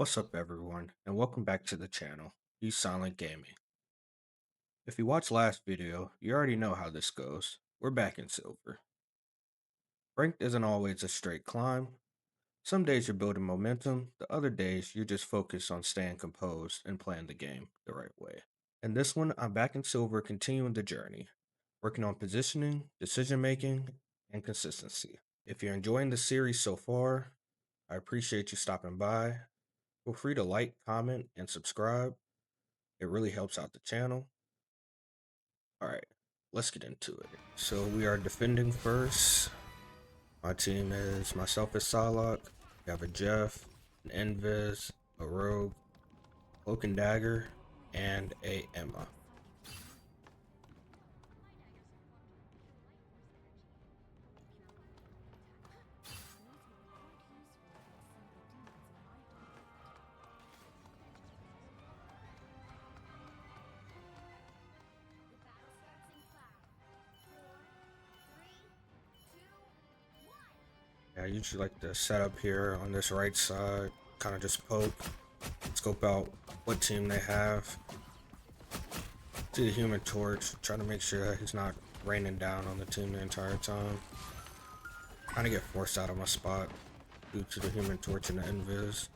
What's up, everyone, and welcome back to the channel, B.Silent Gaming. If you watched last video, you already know how this goes. We're back in silver. Ranked isn't always a straight climb. Some days you're building momentum, the other days you're just focused on staying composed and playing the game the right way. In this one, I'm back in silver, continuing the journey, working on positioning, decision making, and consistency. If you're enjoying the series so far, I appreciate you stopping by. Feel free to like, comment, and subscribe. It really helps out the channel. All right, let's get into it. So we are defending first. My team is myself as Psylocke. We have a Jeff, an Invis, a Rogue, Cloak and Dagger, and a Emma. Yeah, I usually like to set up here on this right side, kind of just poke, scope out what team they have. See the Human Torch, try to make sure that he's not raining down on the team the entire time. Kind of get forced out of my spot due to the Human Torch and the Invis.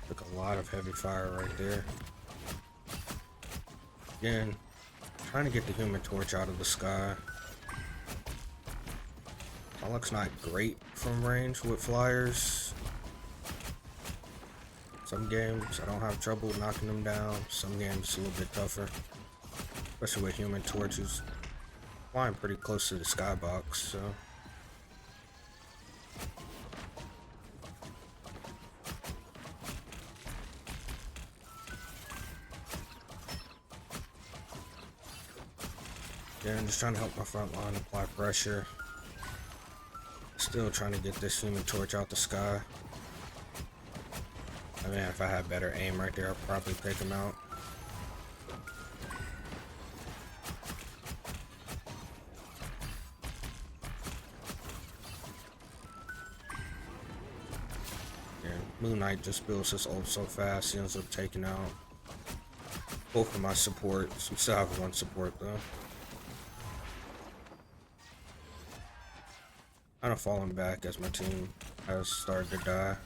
Took a lot of heavy fire right there. Again, trying to get the Human Torch out of the sky. My luck's not great from range with flyers. Some games I don't have trouble knocking them down. Some games a little bit tougher. Especially with Human Torches. Flying pretty close to the skybox, so. Yeah, I'm just trying to help my front line apply pressure. Still trying to get this Human Torch out the sky. I mean, if I had better aim right there, I'd probably take him out. Yeah, Moon Knight just builds his ult so fast, he ends up taking out both of my supports. We still have one support though. Kind of falling back as my team has started to die.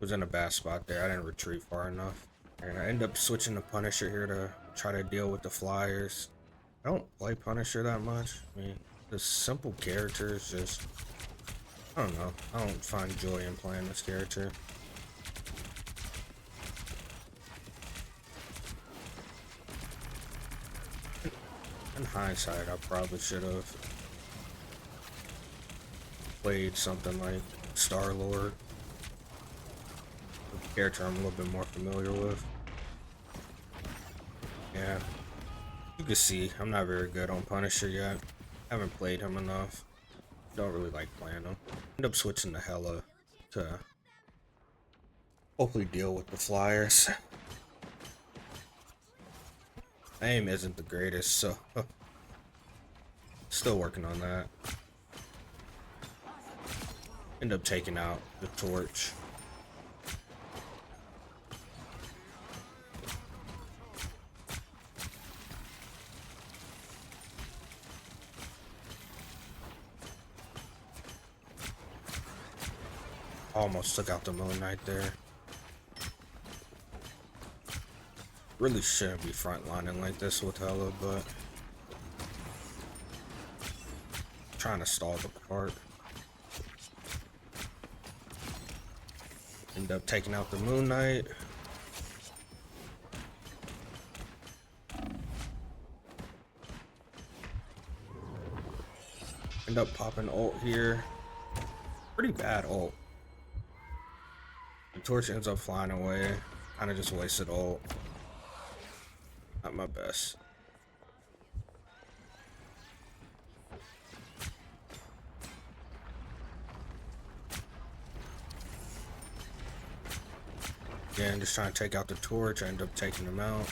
Was in a bad spot there. I didn't retreat far enough. And I end up switching to Punisher here to try to deal with the flyers. I don't play Punisher that much. I mean, the simple character is just, I don't know. I don't find joy in playing this character. In hindsight, I probably should have played something like Star-Lord. A character I'm a little bit more familiar with. Yeah. You can see, I'm not very good on Punisher yet. Haven't played him enough. Don't really like playing him. End up switching to Hela to hopefully deal with the flyers. Aim isn't the greatest, so still working on that. End up taking out the torch. Almost took out the Moon Knight there. Really shouldn't be frontlining like this with Hela, but trying to stall the part. End up taking out the Moon Knight. End up popping ult here. Pretty bad ult. The torch ends up flying away. Kind of just wasted ult. Not my best. Again, just trying to take out the torch. I end up taking him out.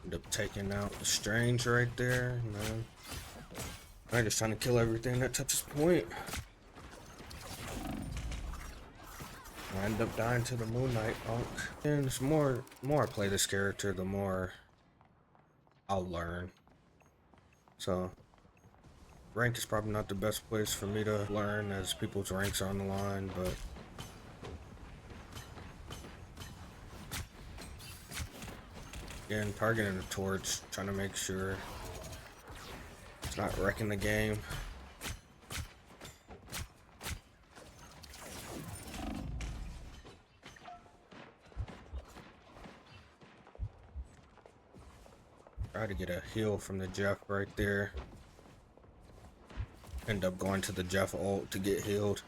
End up taking out the strange right there. Man. I'm just trying to kill everything that touches point. I end up dying to the Moon Knight punk. And the more I play this character, the more I'll learn. So rank is probably not the best place for me to learn, as people's ranks are on the line, but again, targeting the torch, trying to make sure it's not wrecking the game. Try to get a heal from the Jeff right there. End up going to the Jeff ult to get healed.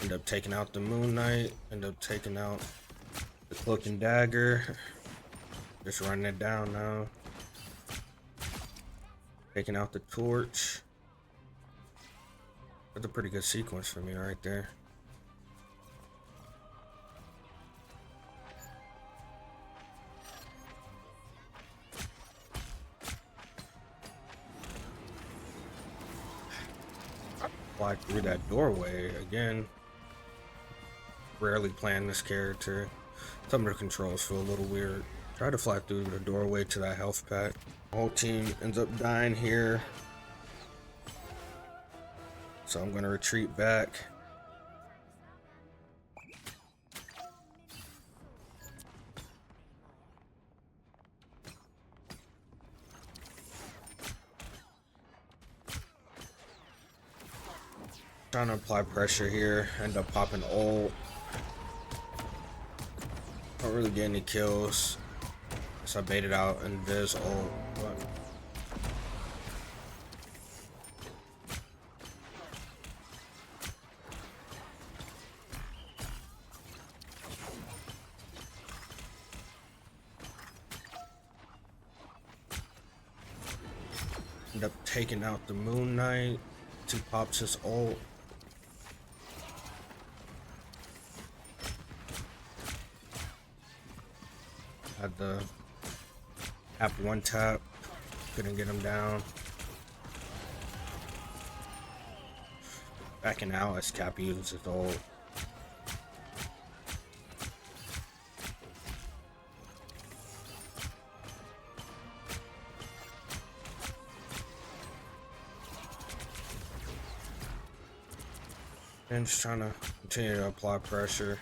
End up taking out the Moon Knight. End up taking out the Cloak and Dagger. Just running it down now. Taking out the torch. That's a pretty good sequence for me right there. Fly through that doorway again. Rarely playing this character. Some of the controls feel a little weird. Try to fly through the doorway to that health pack. The whole team ends up dying here. So I'm gonna retreat back. Trying to apply pressure here. End up popping ult. Don't really get any kills. So I baited out Invis ult, but end up taking out the Moon Knight. He pops his ult. Had the app one tap, couldn't get him down. Backing out as Cap uses his ult. And just trying to continue to apply pressure,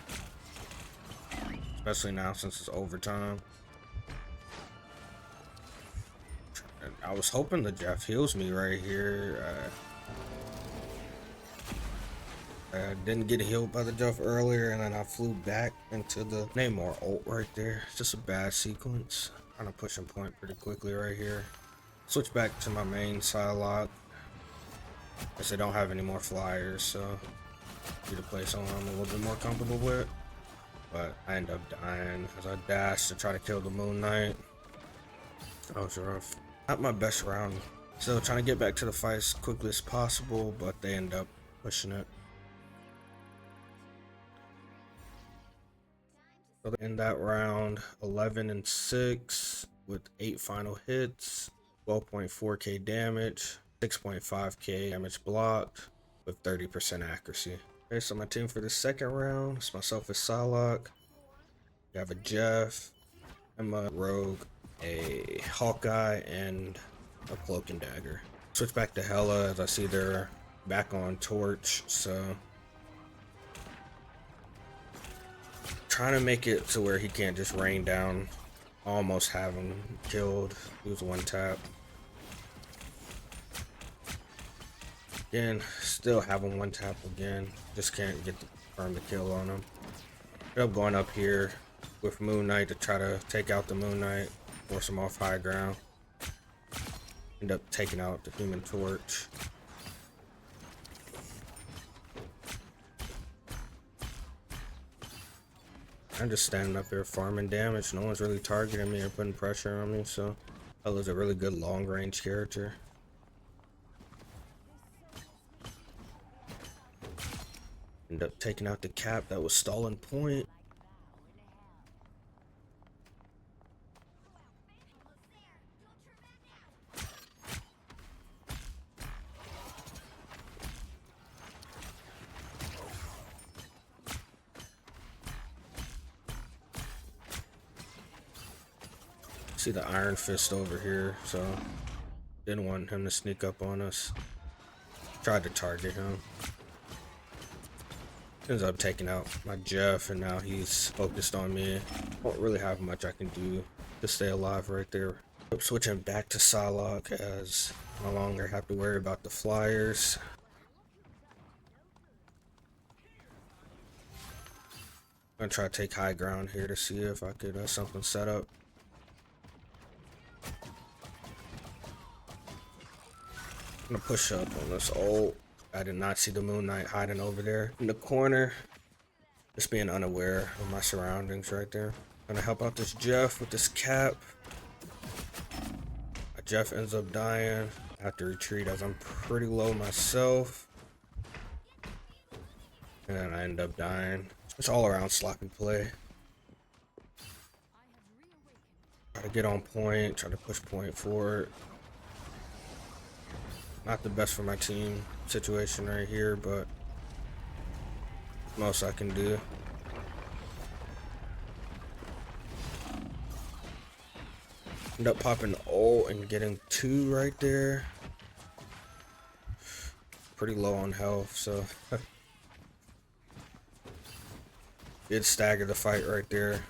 especially now since it's overtime. I was hoping the Jeff heals me right here. I didn't get healed by the Jeff earlier, and then I flew back into the Namor ult right there. It's just a bad sequence. Trying to push him point pretty quickly right here. Switch back to my main Psylocke, as they don't have any more flyers, so need to play someone I'm a little bit more comfortable with. But I end up dying as I dash to try to kill the Moon Knight. That was rough. Not my best round. Still trying to get back to the fight as quickly as possible, but they end up pushing it. So in that round, 11-6 with 8 final hits, 12.4k damage, 6.5k damage blocked with 30% accuracy. Okay, so my team for the second round, it's myself as Psylocke. We have a Jeff, Emma, Rogue, a Hawkeye, and a Cloak and Dagger. Switch back to Hela as I see they're back on Torch, so trying to make it to where he can't just rain down. Almost have him killed. He was one tap. Again, still have him one tap again. Just can't get the confirm the kill on him. Ended up going up here with Moon Knight to try to take out the Moon Knight, force him off high ground. End up taking out the Human Torch. I'm just standing up here farming damage. No one's really targeting me or putting pressure on me, so Ella's a really good long-range character. End up taking out the cap that was stalling point. See the Iron Fist over here, so didn't want him to sneak up on us. Tried to target him. Ends up taking out my Jeff, and now he's focused on me. Don't really have much I can do to stay alive right there. I'm switching back to Psylocke as I no longer have to worry about the flyers. I'm gonna try to take high ground here to see if I could something set up. I'm gonna push up on this ult. I did not see the Moon Knight hiding over there in the corner. Just being unaware of my surroundings right there. Gonna help out this Jeff with this cap. My Jeff ends up dying. I have to retreat as I'm pretty low myself. And then I end up dying. It's all around sloppy play. Try to get on point, try to push point forward. Not the best for my team situation right here, but most I can do. End up popping ult and getting 2 right there. Pretty low on health, so did stagger the fight right there.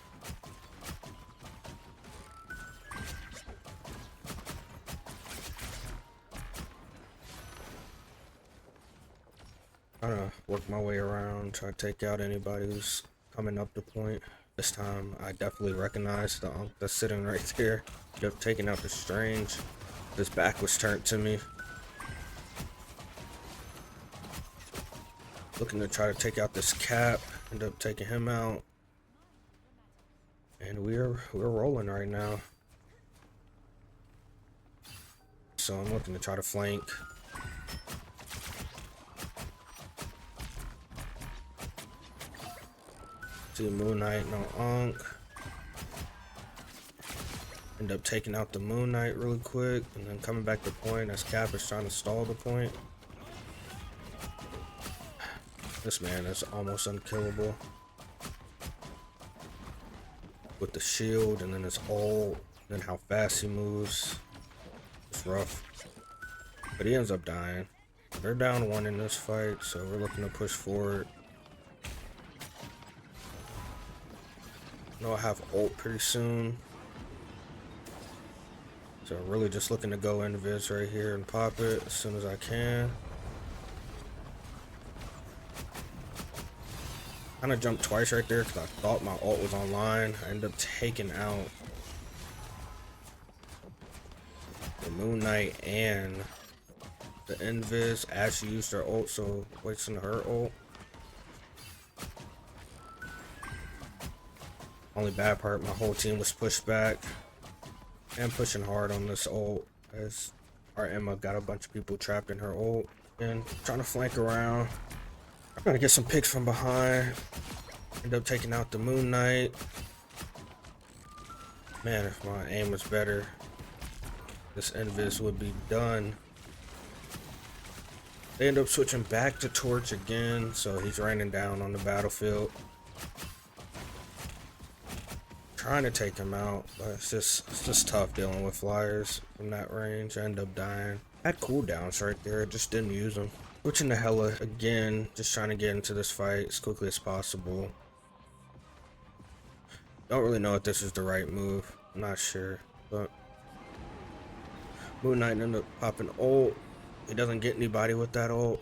Trying to work my way around, try to take out anybody who's coming up the point. This time I definitely recognize the Unk that's sitting right there. Just taking out the Strange. His back was turned to me. Looking to try to take out this Cap. End up taking him out. And we're rolling right now. So I'm looking to try to flank. See Moon Knight, no Unk. End up taking out the Moon Knight really quick, and then coming back to point as Cap is trying to stall the point. This man is almost unkillable. With the shield, and then his ult, and then how fast he moves. It's rough. But he ends up dying. They're down 1 in this fight, so we're looking to push forward. I know I have ult pretty soon. So really just looking to go into Viz right here and pop it as soon as I can. Kind of jumped twice right there because I thought my ult was online. I ended up taking out the Moon Knight and the Invis as she used her ult, so wasting her ult. Only bad part, my whole team was pushed back. And pushing hard on this ult as our Emma got a bunch of people trapped in her ult. And trying to flank around. I'm trying to get some picks from behind. End up taking out the Moon Knight. Man, if my aim was better, this Invis would be done. They end up switching back to Torch again, so he's raining down on the battlefield. Trying to take him out, but it's just tough dealing with flyers from that range. I end up dying. Had cooldowns right there, just didn't use them. Switching to Hela again, just trying to get into this fight as quickly as possible. Don't really know if this is the right move. I'm not sure, but Moon Knight ended up popping ult. He doesn't get anybody with that ult,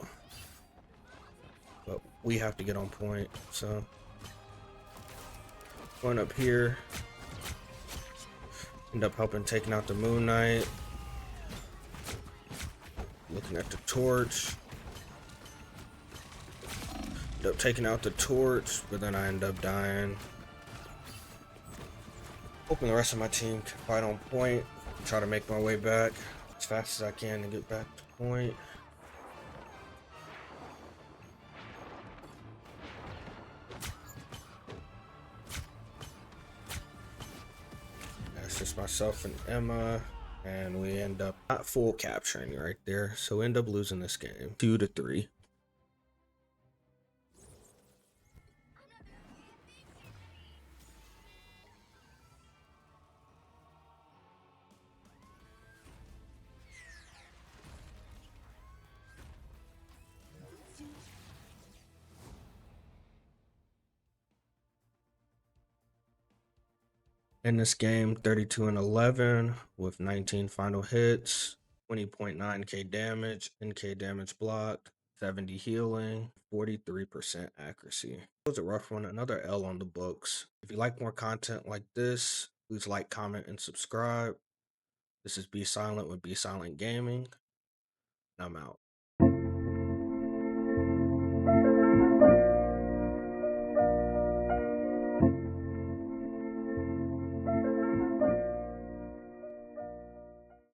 but we have to get on point, so going up here, end up helping taking out the Moon Knight. Looking at the torch. End up taking out the torch, but then I end up dying. Hoping the rest of my team can fight on point. Try to make my way back as fast as I can to get back to point. That's just myself and Emma. And we end up not full capturing right there. So end up losing this game 2-3. In this game, 32-11 with 19 final hits, 20.9k damage, NK damage blocked, 70 healing, 43% accuracy. It was a rough one, another L on the books. If you like more content like this, please like, comment, and subscribe. This is B.Silent with B.Silent Gaming. I'm out.